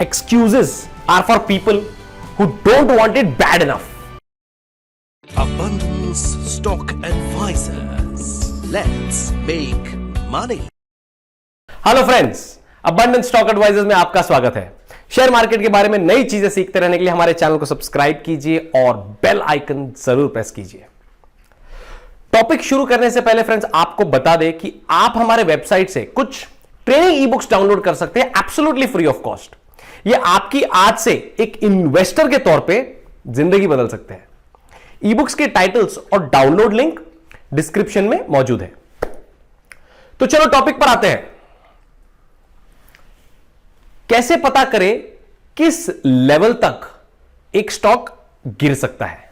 Excuses are for people who don't want it bad enough. Abundance Stock Advisors. Let's make money. Hello friends, abundance stock advisors में आपका स्वागत है। Share market के बारे में नई चीजें सीखते रहने के लिए हमारे चैनल को सब्सक्राइब कीजिए और बेल आइकन जरूर प्रेस कीजिए। टॉपिक शुरू करने से पहले फ्रेंड्स आपको बता दें कि आप हमारे वेबसाइट से कुछ ट्रेनिंग ई बुक्स डाउनलोड कर सकते हैं एब्सोल्युटली फ्री ऑफ कॉस्ट। ये आपकी आज से एक इन्वेस्टर के तौर पे जिंदगी बदल सकते हैं। ई बुक्स के टाइटल्स और डाउनलोड लिंक डिस्क्रिप्शन में मौजूद है। तो चलो टॉपिक पर आते हैं। कैसे पता करें किस लेवल तक एक स्टॉक गिर सकता है?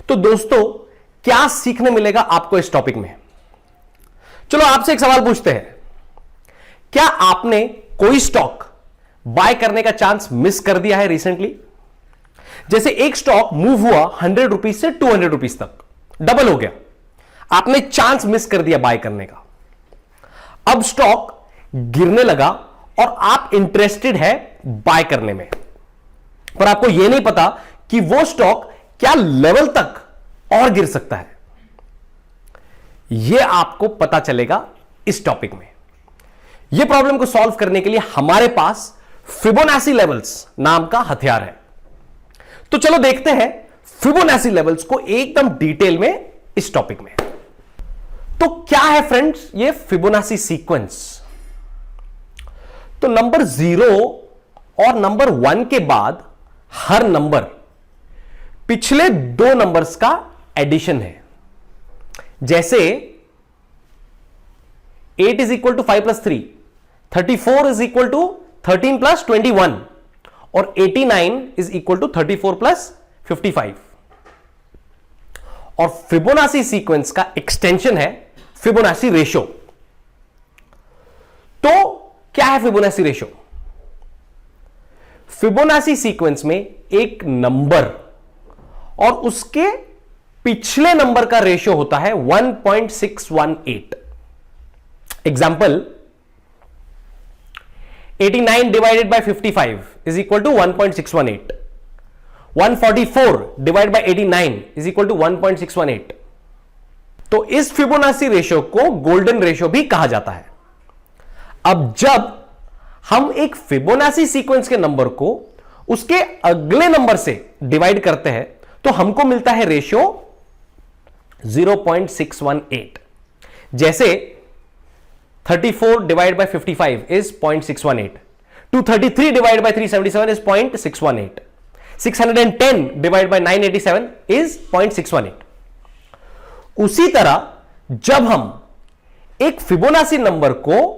तो दोस्तों, क्या सीखने मिलेगा आपको इस टॉपिक में? चलो आपसे एक सवाल पूछते हैं। क्या आपने कोई स्टॉक बाय करने का चांस मिस कर दिया है रिसेंटली? जैसे एक स्टॉक मूव हुआ 100 रुपीज से 200 रुपीज तक, डबल हो गया, आपने चांस मिस कर दिया बाय करने का। अब स्टॉक गिरने लगा और आप इंटरेस्टेड है बाय करने में, पर आपको यह नहीं पता कि वो स्टॉक क्या लेवल तक और गिर सकता है। यह आपको पता चलेगा इस टॉपिक में। यह प्रॉब्लम को सॉल्व करने के लिए हमारे पास फिबोनाची लेवल्स नाम का हथियार है। तो चलो देखते हैं फिबोनाची लेवल्स को एकदम डिटेल में इस टॉपिक में। तो क्या है फ्रेंड्स ये फिबोनाची सीक्वेंस? तो नंबर 0 और नंबर 1 के बाद हर नंबर पिछले दो नंबर्स का एडिशन है। जैसे 8 is equal to 5 plus 3, 34 is equal to 13 plus 21 और 89 इज इक्वल टू 34 प्लस 55। और फिबोनाची सीक्वेंस का एक्सटेंशन है फिबोनाची रेशो। तो क्या है फिबोनाची रेशो? फिबोनाची सीक्वेंस में एक नंबर और उसके पिछले नंबर का रेशो होता है 1.618। Example 89 divided by 55 is equal to 1.618। 144 divide by 89 is equal to 1.618। तो इस फिबोनाची रेशो को गोल्डन रेशो भी कहा जाता है। अब जब हम एक फिबोनाची सीक्वेंस के नंबर को उसके अगले नंबर से डिवाइड करते हैं तो हमको मिलता है रेशो 0.618। जैसे 34 divide by 55 is 0.618, 233 divide by 377 is 0.618, 610 divide by 987 is 0.618। उसी तरह जब हम एक फिबोनाची नंबर को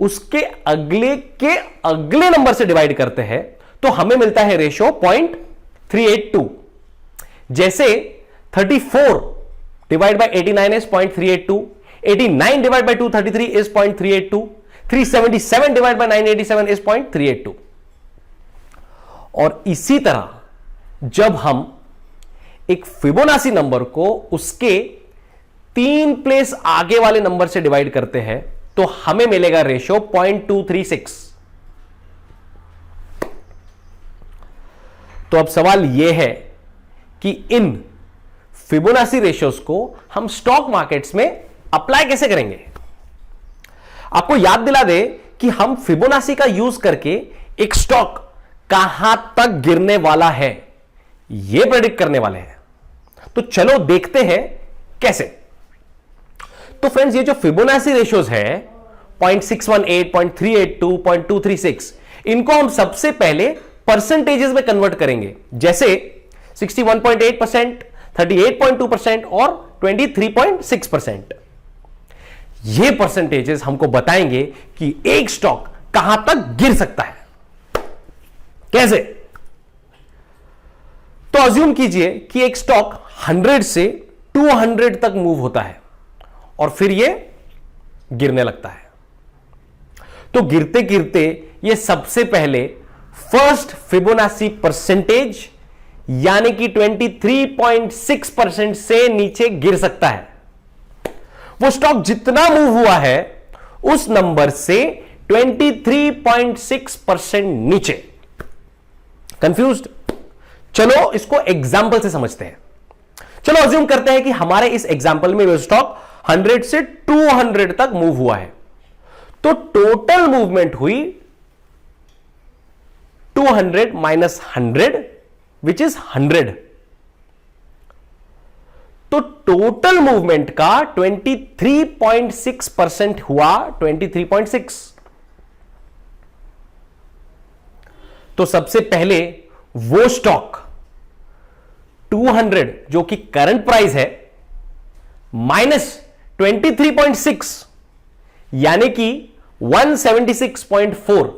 उसके अगले नंबर से डिवाइड करते हैं तो हमें मिलता है रेशो 0.382। जैसे 34 divide by 89 is 0.382, 89 divide by 233 is 0.382, 377 divide by 987 is 0.382। और इसी तरह जब हम एक फिबोनाची नंबर को उसके 3 प्लेस आगे वाले नंबर से डिवाइड करते हैं तो हमें मिलेगा रेशो 0.236। तो अब सवाल यह है कि इन फिबोनाची रेशियोज को हम स्टॉक मार्केट्स में अप्लाई कैसे करेंगे? आपको याद दिला दे कि हम फिबोनाची का यूज करके एक स्टॉक कहां तक गिरने वाला है यह प्रेडिक्ट करने वाले हैं। तो चलो देखते हैं कैसे। तो फ्रेंड्स ये जो फिबोनाची रेशियोज है 0.618, 0.382, 0.236, इनको हम सबसे पहले परसेंटेजेस में कन्वर्ट करेंगे। जैसे 61.8%, 38.2% और 23.6%। ये परसेंटेजेस हमको बताएंगे कि एक स्टॉक कहां तक गिर सकता है। कैसे? तो अज्यूम कीजिए कि एक स्टॉक 100 से 200 तक मूव होता है और फिर ये गिरने लगता है। तो गिरते गिरते ये सबसे पहले फर्स्ट फिबोनाची परसेंटेज यानी कि 23.6% से नीचे गिर सकता है। वो स्टॉक जितना मूव हुआ है उस नंबर से 23.6% नीचे। कंफ्यूज्ड? चलो इसको एग्जाम्पल से समझते हैं। चलो अज्यूम करते हैं कि हमारे इस एग्जाम्पल में स्टॉक 100 से 200 तक मूव हुआ है, तो टोटल मूवमेंट हुई 200 माइनस 100 विच इज 100। तो टोटल मूवमेंट का 23.6% हुआ 23.6। तो सबसे पहले वो स्टॉक 200 जो कि करंट प्राइस है माइनस 23.6 यानी कि 176.4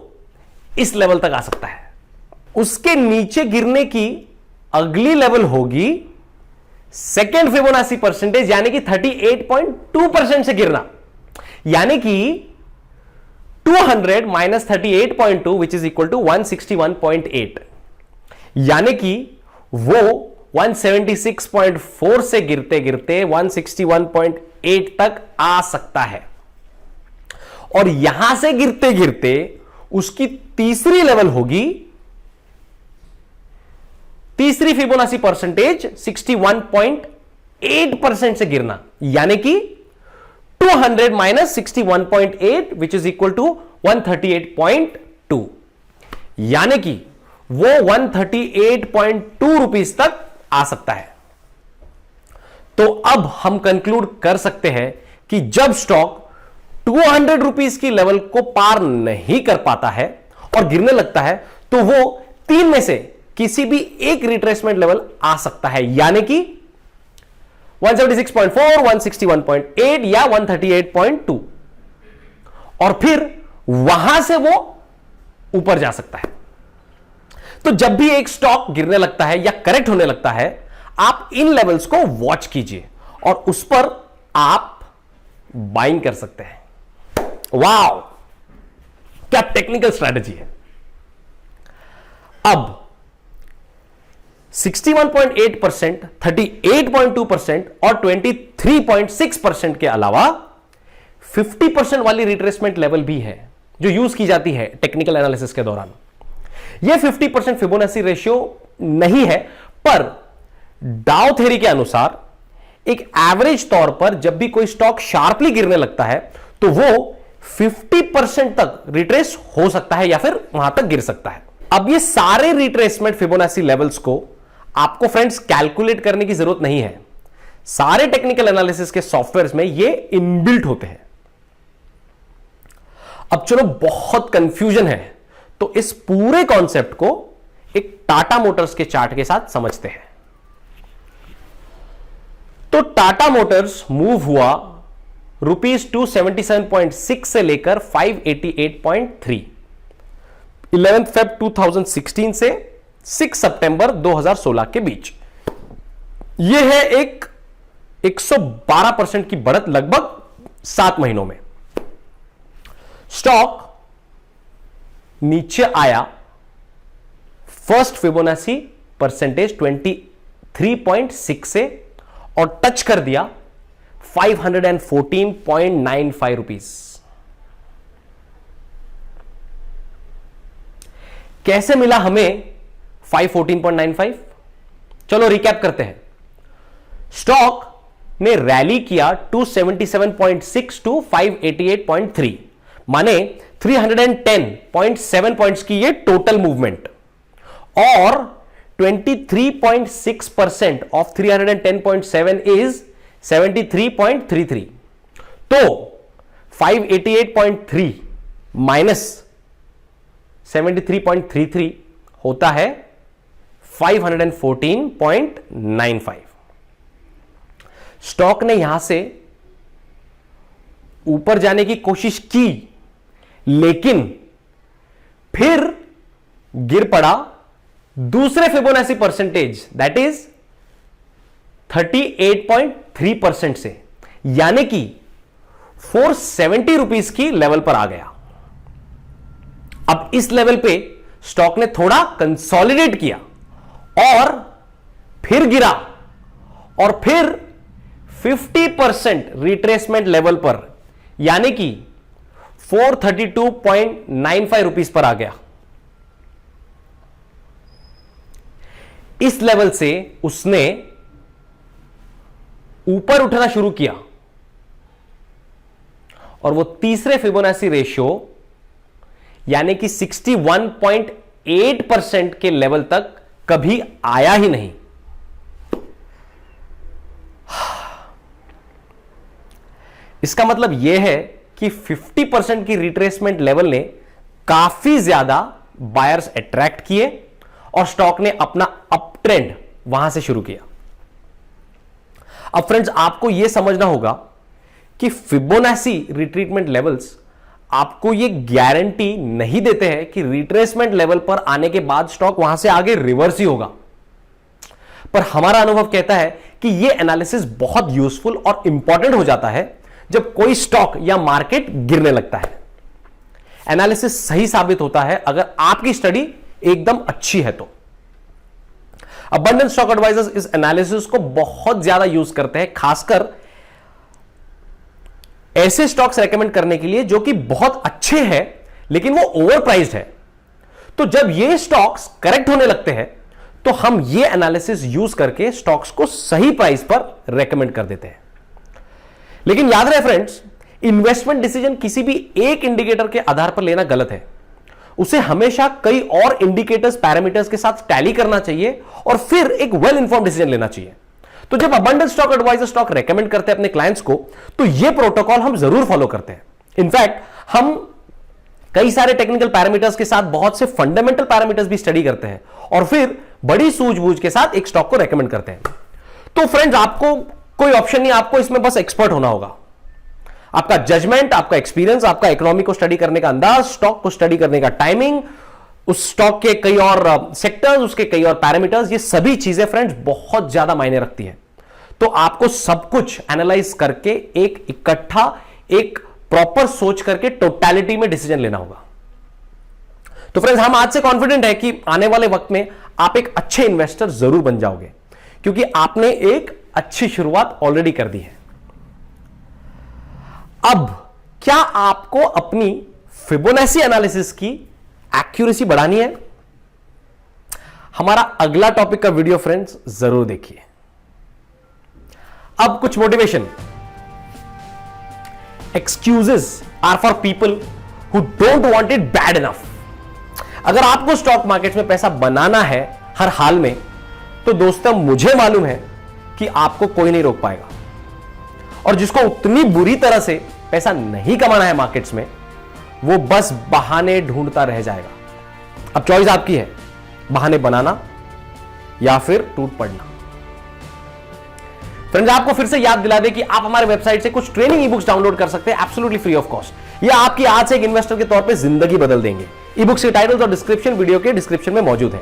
इस लेवल तक आ सकता है। उसके नीचे गिरने की अगली लेवल होगी सेकेंड फिबोनाची परसेंटेज यानी कि 38.2% से गिरना, यानी कि 200 minus 38.2 which is equal to 161.8, यानी कि वो 176.4 से गिरते गिरते 161.8 तक आ सकता है। और यहां से गिरते गिरते उसकी तीसरी लेवल होगी, तीसरी फिबोनाची परसेंटेज 61.8% से गिरना, यानी कि 200 minus 61.8 which is equal to 138.2, यानी कि वो 138.2 रुपीज तक आ सकता है। तो अब हम कंक्लूड कर सकते हैं कि जब स्टॉक 200 रुपीज की लेवल को पार नहीं कर पाता है और गिरने लगता है, तो वो तीन में से किसी भी एक रिट्रेसमेंट लेवल आ सकता है, यानी कि 176.4, 161.8 या 138.2, और फिर वहां से वो ऊपर जा सकता है। तो जब भी एक स्टॉक गिरने लगता है या करेक्ट होने लगता है, आप इन लेवल्स को वॉच कीजिए और उस पर आप बाइंग कर सकते हैं। वाओ, क्या टेक्निकल स्ट्रैटेजी है। अब 61.8%, 38.2% और 23.6% के अलावा 50% वाली रिट्रेसमेंट लेवल भी है जो यूज की जाती है टेक्निकल एनालिसिस के दौरान। यह 50% फिबोनाची रेशियो नहीं है, पर डाउ थ्योरी के अनुसार एक एवरेज तौर पर जब भी कोई स्टॉक शार्पली गिरने लगता है तो वो 50% तक रिट्रेस हो सकता है या फिर वहां तक गिर सकता है। अब ये सारे रिट्रेसमेंट फिबोनाची लेवल्स को आपको फ्रेंड्स कैलकुलेट करने की जरूरत नहीं है, सारे टेक्निकल एनालिसिस के सॉफ्टवेयर्स में ये इनबिल्ट होते हैं। अब चलो, बहुत कंफ्यूजन है तो इस पूरे कॉन्सेप्ट को एक टाटा मोटर्स के चार्ट के साथ समझते हैं। तो टाटा मोटर्स मूव हुआ ₹277.6 से लेकर 588.3, 11 फेब 2016 से 6 सितंबर 2016 के बीच। यह है एक 112% की बढ़त लगभग 7 महीनों में। स्टॉक नीचे आया फर्स्ट फिबोनाची परसेंटेज 23.6 से और टच कर दिया 514.95 रुपीज। कैसे मिला हमें 514.95? चलो रिकैप करते हैं। स्टॉक ने रैली किया 277.6 टू 588.3, माने 310.7 पॉइंट्स की ये टोटल मूवमेंट, और 23.6% ऑफ 310.7 इज 73.33। तो 588.3 माइनस 73.33 होता है 514.95। स्टॉक ने यहां से ऊपर जाने की कोशिश की, लेकिन फिर गिर पड़ा दूसरे फिबोनाची परसेंटेज दैट इज 38.3% से, यानी कि 470 रुपीज की लेवल पर आ गया। अब इस लेवल पे स्टॉक ने थोड़ा कंसोलिडेट किया और फिर गिरा और फिर 50% रिट्रेसमेंट लेवल पर, यानी कि 432.95 रुपीस पर आ गया। इस लेवल से उसने ऊपर उठना शुरू किया और वो तीसरे फिबोनाची रेशियो यानी कि 61.8% के लेवल तक कभी आया ही नहीं। इसका मतलब यह है कि 50% की रिट्रेसमेंट लेवल ने काफी ज्यादा बायर्स अट्रैक्ट किए और स्टॉक ने अपना अप ट्रेंड वहां से शुरू किया। अब फ्रेंड्स, आपको यह समझना होगा कि फिबोनाची रिट्रीटमेंट लेवल्स आपको यह गारंटी नहीं देते हैं कि रिट्रेसमेंट लेवल पर आने के बाद स्टॉक वहां से आगे रिवर्स ही होगा, पर हमारा अनुभव कहता है कि यह एनालिसिस बहुत यूजफुल और इंपॉर्टेंट हो जाता है जब कोई स्टॉक या मार्केट गिरने लगता है। एनालिसिस सही साबित होता है अगर आपकी स्टडी एकदम अच्छी है तो। अबंडेंस स्टॉक एडवाइजर्स इस एनालिसिस को बहुत ज्यादा यूज करते हैं, खासकर ऐसे स्टॉक्स रेकमेंड करने के लिए जो कि बहुत अच्छे हैं लेकिन वो ओवर प्राइस्ड है। तो जब ये स्टॉक्स करेक्ट होने लगते हैं तो हम ये एनालिसिस यूज करके स्टॉक्स को सही प्राइस पर रेकमेंड कर देते हैं। लेकिन याद रहे फ्रेंड्स, इन्वेस्टमेंट डिसीजन किसी भी एक इंडिकेटर के आधार पर लेना गलत है। उसे हमेशा कई और इंडिकेटर्स, पैरामीटर्स के साथ टैली करना चाहिए और फिर एक वेल इन्फॉर्म्ड डिसीजन लेना चाहिए। तो जब abundance stock advisor stock recommend करते हैं अपने क्लाइंट्स को, तो यह प्रोटोकॉल हम जरूर फॉलो करते हैं। इनफैक्ट हम कई सारे टेक्निकल पैरामीटर्स के साथ बहुत से फंडामेंटल पैरामीटर्स भी स्टडी करते हैं और फिर बड़ी सूझबूझ के साथ एक स्टॉक को रेकमेंड करते हैं। तो फ्रेंड्स, आपको कोई ऑप्शन नहीं, आपको इसमें बस एक्सपर्ट होना होगा। आपका जजमेंट, आपका एक्सपीरियंस, आपका इकोनॉमी को स्टडी करने का अंदाज, स्टॉक को स्टडी करने का टाइमिंग, उस स्टॉक के कई और सेक्टर्स, उसके कई और पैरामीटर्स, ये सभी चीजें फ्रेंड्स बहुत ज्यादा मायने रखती हैं। तो आपको सब कुछ एनालाइज करके एक इकट्ठा, एक प्रॉपर सोच करके टोटलिटी में डिसीजन लेना होगा। तो फ्रेंड्स, हम आज से कॉन्फिडेंट है कि आने वाले वक्त में आप एक अच्छे इन्वेस्टर जरूर बन जाओगे, क्योंकि आपने एक अच्छी शुरुआत ऑलरेडी कर दी है। अब क्या आपको अपनी फिबोनाची एनालिसिस की एक्यूरेसी बढ़ानी है? हमारा अगला टॉपिक का वीडियो फ्रेंड्स जरूर देखिए। अब कुछ motivation. Excuses are for people who don't want it bad enough. अगर आपको स्टॉक मार्केट में पैसा बनाना है हर हाल में, तो दोस्तों मुझे मालूम है कि आपको कोई नहीं रोक पाएगा। और जिसको उतनी बुरी तरह से पैसा नहीं कमाना है मार्केट्स में, वो बस बहाने ढूंढता रह जाएगा। अब चॉइस आपकी है, बहाने बनाना या फिर टूट पड़ना। फ्रेंड्स, आपको फिर से याद दिला दे कि आप हमारे वेबसाइट से कुछ ट्रेनिंग ई बुक्स डाउनलोड कर सकते हैं एब्सोल्युटली फ्री ऑफ कॉस्ट। ये आपकी आज से एक इन्वेस्टर के तौर पे जिंदगी बदल देंगे। ई बुक्स के टाइटल्स और डिस्क्रिप्शन वीडियो के डिस्क्रिप्शन में मौजूद है।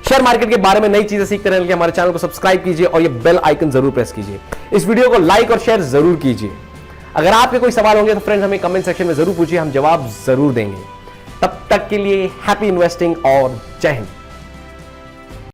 शेयर मार्केट के बारे में नई चीजें सीखते रहने के लिए हमारे चैनल को सब्सक्राइब कीजिए और ये बेल आइकन जरूर प्रेस कीजिए। इस वीडियो को लाइक और शेयर जरूर कीजिए। अगर आपके कोई सवाल होंगे तो फ्रेंड्स हमें कमेंट सेक्शन में जरूर पूछिए, हम जवाब जरूर देंगे। तब तक के लिए हैप्पी इन्वेस्टिंग और जय हिंद।